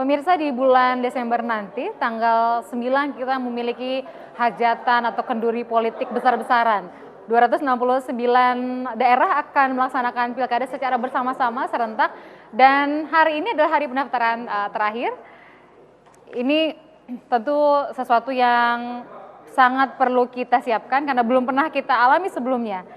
Pemirsa, di bulan Desember nanti, tanggal 9 kita memiliki hajatan atau kenduri politik besar-besaran. 269 daerah akan melaksanakan pilkada secara bersama-sama serentak dan hari ini adalah hari pendaftaran terakhir. Ini tentu sesuatu yang sangat perlu kita siapkan karena belum pernah kita alami sebelumnya.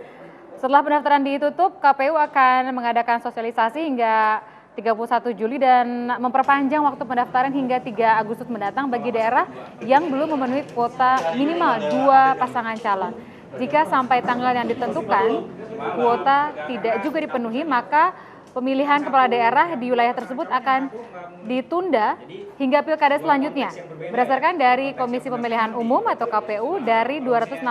Setelah pendaftaran ditutup, KPU akan mengadakan sosialisasi hingga 31 Juli dan memperpanjang waktu pendaftaran hingga 3 Agustus mendatang bagi daerah yang belum memenuhi kuota minimal 2 pasangan calon. Jika sampai tanggal yang ditentukan, kuota tidak juga dipenuhi, maka pemilihan kepala daerah di wilayah tersebut akan ditunda hingga pilkada selanjutnya. Berdasarkan dari Komisi Pemilihan Umum atau KPU, dari 269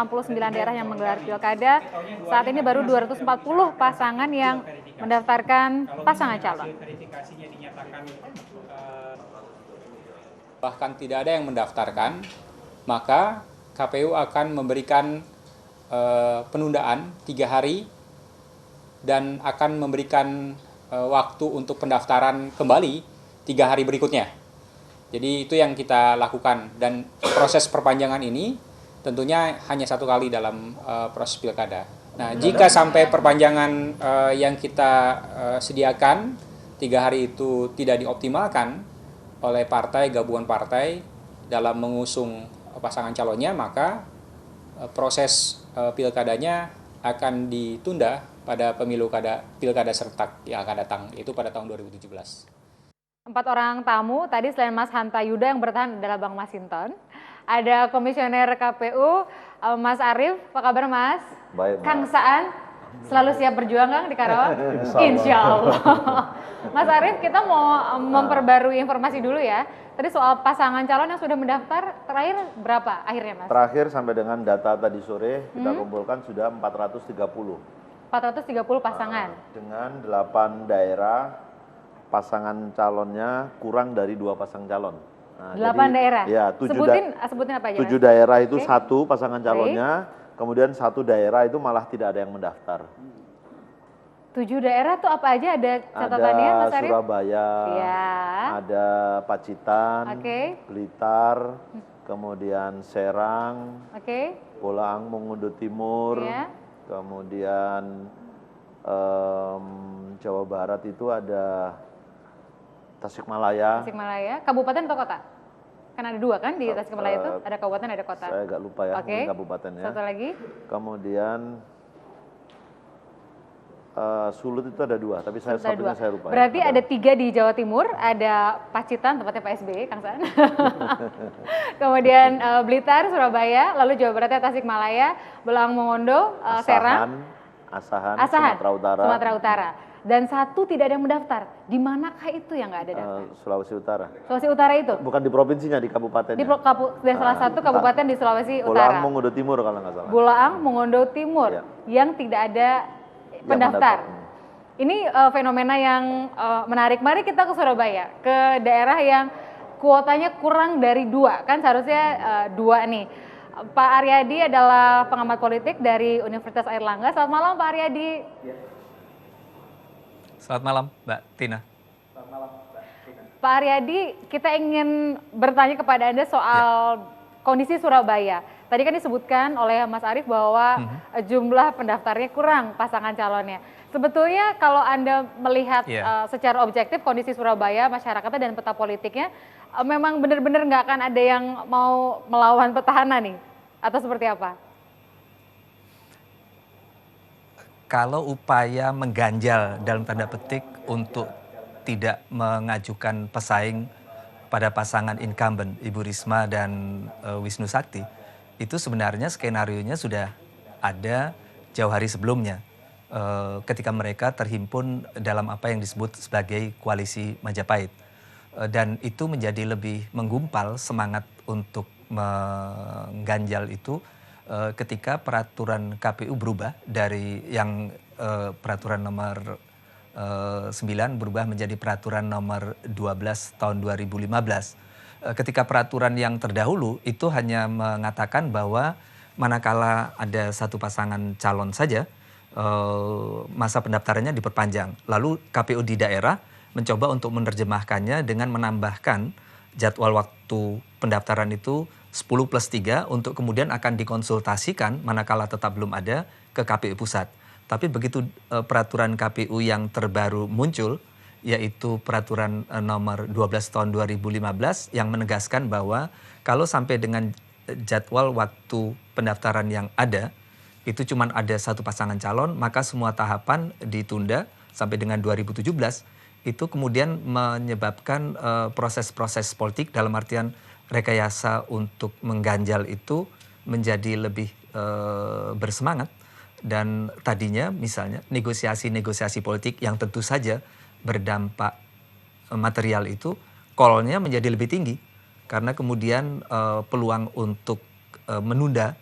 daerah yang menggelar pilkada, saat ini baru 240 pasangan yang mendaftarkan pasangan calon. Bahkan tidak ada yang mendaftarkan, maka KPU akan memberikan penundaan 3 hari dan akan memberikan waktu untuk pendaftaran kembali 3 hari berikutnya. Jadi itu yang kita lakukan dan proses perpanjangan ini tentunya hanya 1 kali dalam proses pilkada. Nah, jika sampai perpanjangan yang kita sediakan 3 hari itu tidak dioptimalkan oleh partai, gabungan partai dalam mengusung pasangan calonnya, maka proses pilkadanya akan ditunda pada pilkada serentak yang akan datang, itu pada tahun 2017. 4 orang tamu, tadi selain Mas Hanta Yuda yang bertahan adalah Bang Masinton. Ada Komisioner KPU, Mas Arief. Apa kabar, Mas? Baik, Kang Saan, selalu siap berjuang, Kang, di Karawang? Insya Allah. Mas Arief, kita mau memperbarui informasi dulu ya. Tadi soal pasangan calon yang sudah mendaftar, terakhir berapa akhirnya, Mas? Terakhir sampai dengan data tadi sore, kita kumpulkan sudah 430. 430 pasangan. Dengan 8 daerah, pasangan calonnya kurang dari 2 pasang calon. Nah, 8 daerah? Ya, sebutin apa aja, 7 Mas? daerah itu 1 pasangan calonnya, kemudian 1 daerah itu malah tidak ada yang mendaftar. 7 daerah tuh apa aja, ada catatannya, Mas Ada Arief? Surabaya, Ya. ada Pacitan, Blitar, kemudian Serang, Bolaang Mongondo Timur, kemudian Jawa Barat itu ada Tasikmalaya. Tasikmalaya, kabupaten atau kota? Kan ada 2 kan di Tasikmalaya itu, ada kabupaten, ada kota. Saya agak lupa ya, mungkin kabupatennya. Satu lagi? Kemudian Sulut itu ada 2, tapi satunya saya lupa. Berarti ada 3 di Jawa Timur, ada Pacitan, tempatnya Pak SBY, Kang Saan. Kemudian Blitar, Surabaya, lalu Jawa Baratnya Tasikmalaya, Bolaang Mongondo, Serang, Asahan, Sumatera Utara. Dan 1 tidak ada yang mendaftar. Di manakah itu yang nggak ada daftar? Sulawesi Utara. Sulawesi Utara itu? Bukan di provinsinya, di kabupatennya. Di salah satu kabupaten di Sulawesi Utara. Bolaang Mongondo Timur kalau nggak salah. Bolaang Mongondo Timur yang tidak ada pendaftar. Ini fenomena yang menarik. Mari kita ke Surabaya, ke daerah yang kuotanya kurang dari 2, kan seharusnya 2 nih. Pak Aryadi adalah pengamat politik dari Universitas Airlangga. Selamat malam, Pak Aryadi. Selamat malam, Mbak Tina. Pak Aryadi, kita ingin bertanya kepada Anda soal kondisi Surabaya. Tadi kan disebutkan oleh Mas Arief bahwa jumlah pendaftarnya kurang pasangan calonnya. Sebetulnya kalau Anda melihat secara objektif kondisi Surabaya, masyarakatnya dan peta politiknya, memang benar-benar nggak akan ada yang mau melawan petahana nih? Atau seperti apa? Kalau upaya mengganjal dalam tanda petik untuk tidak mengajukan pesaing pada pasangan incumbent Ibu Risma dan Wisnu Sakti, itu sebenarnya skenarionya sudah ada jauh hari sebelumnya ketika mereka terhimpun dalam apa yang disebut sebagai koalisi Majapahit. Dan itu menjadi lebih menggumpal semangat untuk mengganjal itu ketika peraturan KPU berubah dari yang peraturan nomor 9 berubah menjadi peraturan nomor 12 tahun 2015. Ketika peraturan yang terdahulu itu hanya mengatakan bahwa manakala ada 1 pasangan calon saja masa pendaftarannya diperpanjang. Lalu KPU di daerah mencoba untuk menerjemahkannya dengan menambahkan jadwal waktu pendaftaran itu 10+3 untuk kemudian akan dikonsultasikan manakala tetap belum ada ke KPU Pusat. Tapi begitu peraturan KPU yang terbaru muncul, yaitu peraturan nomor 12 tahun 2015 yang menegaskan bahwa kalau sampai dengan jadwal waktu pendaftaran yang ada, itu cuma ada satu pasangan calon, maka semua tahapan ditunda sampai dengan 2017, itu kemudian menyebabkan proses-proses politik dalam artian rekayasa untuk mengganjal itu menjadi lebih bersemangat. Dan tadinya misalnya negosiasi-negosiasi politik yang tentu saja berdampak material itu call-nya menjadi lebih tinggi. Karena kemudian peluang untuk menunda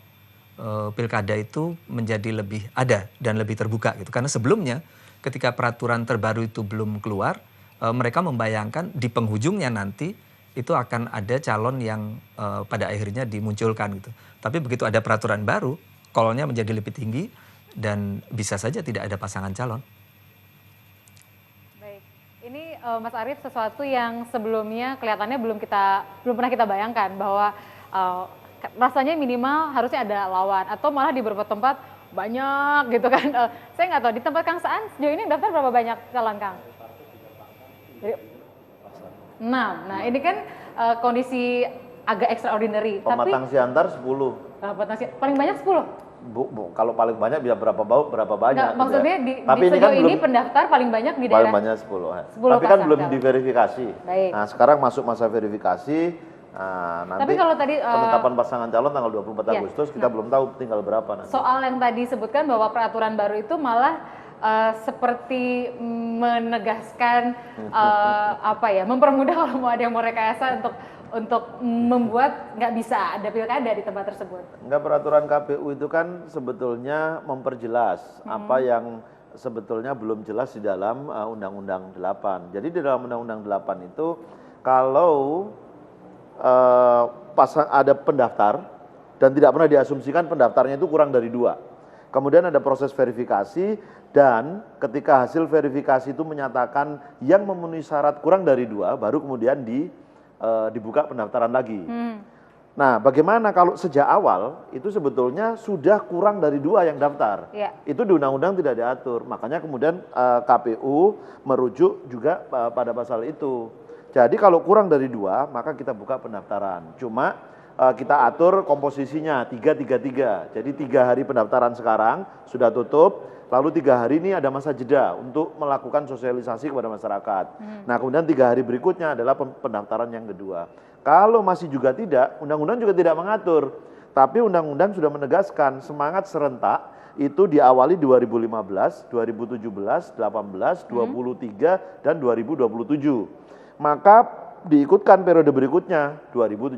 pilkada itu menjadi lebih ada dan lebih terbuka gitu. Karena sebelumnya ketika peraturan terbaru itu belum keluar, mereka membayangkan di penghujungnya nanti itu akan ada calon yang pada akhirnya dimunculkan gitu. Tapi begitu ada peraturan baru, call-nya menjadi lebih tinggi dan bisa saja tidak ada pasangan calon. Baik, ini Mas Arief sesuatu yang sebelumnya kelihatannya belum pernah kita bayangkan bahwa rasanya minimal harusnya ada lawan atau malah di beberapa tempat banyak gitu kan. Saya nggak tahu di tempat Kang Saan sejauh ini daftar berapa banyak calon Kang? Jadi, 6. Nah ini kan kondisi agak extraordinary. Pematang Siantar 10. Paling banyak 10? Kalau paling banyak bisa berapa banyak. Nggak, maksudnya gitu ya. Tapi ini kan belum, pendaftar paling banyak di daerah? Paling banyak 10. 10 tapi kan belum diverifikasi. Baik. Nah sekarang masuk masa verifikasi. Nanti tapi kalau tadi penetapan pasangan calon tanggal 24 Agustus kita belum tahu tinggal berapa nanti. Soal yang tadi disebutkan bahwa peraturan baru itu malah seperti menegaskan mempermudah kalau mau ada yang mau rekayasa untuk membuat nggak bisa ada pilkada di tempat tersebut. Enggak, peraturan KPU itu kan sebetulnya memperjelas apa yang sebetulnya belum jelas di dalam Undang-Undang 8. Jadi di dalam Undang-Undang 8 itu kalau ada pendaftar dan tidak pernah diasumsikan pendaftarnya itu kurang dari 2. Kemudian ada proses verifikasi dan ketika hasil verifikasi itu menyatakan yang memenuhi syarat kurang dari 2, baru kemudian dibuka pendaftaran lagi. Nah, bagaimana kalau sejak awal itu sebetulnya sudah kurang dari 2 yang daftar? Itu di undang-undang tidak diatur. Makanya kemudian KPU merujuk juga pada pasal itu. Jadi kalau kurang dari 2, maka kita buka pendaftaran. Cuma kita atur komposisinya 3-3-3. Jadi 3 hari pendaftaran sekarang sudah tutup. Lalu 3 hari ini ada masa jeda untuk melakukan sosialisasi kepada masyarakat. Nah kemudian 3 hari berikutnya adalah pendaftaran yang kedua. Kalau masih juga tidak, undang-undang juga tidak mengatur. Tapi undang-undang sudah menegaskan semangat serentak itu diawali 2015, 2017, 18, 23, dan 2027. Maka diikutkan periode berikutnya 2017.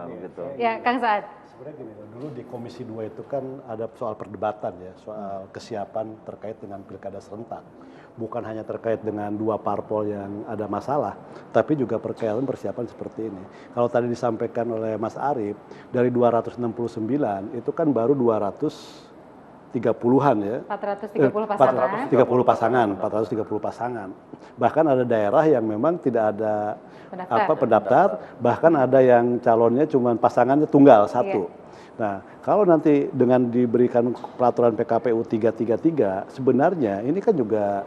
Begitu. Ya, Kang Saan. Sebenarnya gini, dulu di Komisi 2 itu kan ada soal perdebatan ya, soal kesiapan terkait dengan pilkada serentak. Bukan hanya terkait dengan 2 parpol yang ada masalah, tapi juga persiapan seperti ini. Kalau tadi disampaikan oleh Mas Arief, dari 269 itu kan baru 230-an ya. 430 pasangan. Bahkan ada daerah yang memang tidak ada pendaftar, bahkan ada yang calonnya cuma pasangannya tunggal satu. Nah, kalau nanti dengan diberikan peraturan PKPU 333, sebenarnya ini kan juga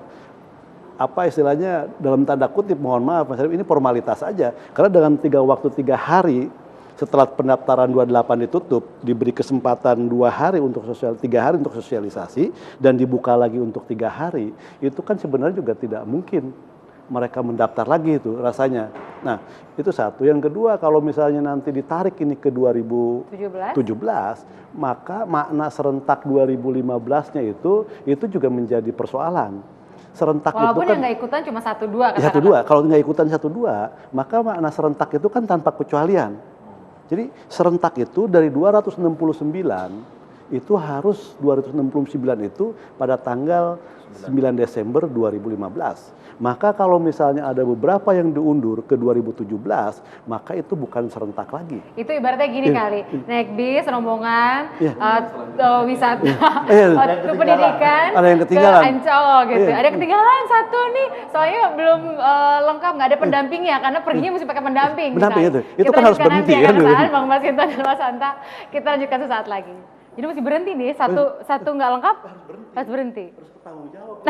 apa istilahnya dalam tanda kutip, mohon maaf Mas Arief, ini formalitas saja. Karena dengan 3 hari setelah pendaftaran 28 ditutup, diberi kesempatan 2 hari untuk 3 hari untuk sosialisasi dan dibuka lagi untuk 3 hari, itu kan sebenarnya juga tidak mungkin mereka mendaftar lagi itu rasanya. Nah, itu satu. Yang kedua, kalau misalnya nanti ditarik ini ke 2017, maka makna serentak 2015-nya itu juga menjadi persoalan. Serentak walaupun itu kan yang nggak ikutan cuma 1-2 katakanlah. 1-2, kalau nggak ikutan 1-2, maka makna serentak itu kan tanpa kecualian. Jadi serentak itu dari 269 itu harus 269 itu pada tanggal 9 Desember 2015. Maka kalau misalnya ada beberapa yang diundur ke 2017, maka itu bukan serentak lagi. Itu ibaratnya gini kali, naik bis, rombongan, wisata, ke pendidikan, ada yang ketinggalan. ke Ancol gitu. Ada ketinggalan satu nih, soalnya belum lengkap, nggak ada pendampingnya, karena perginya mesti pakai pendamping. Pendamping misalnya. itu Kita kan harus lanjutkan berhenti nanti kan. Kan, Bang Masinton dan Mas Hanta, kita lanjutkan sesaat lagi. Jadi mesti berhenti nih, satu nggak lengkap, harus berhenti. Harus bertanggung jawab.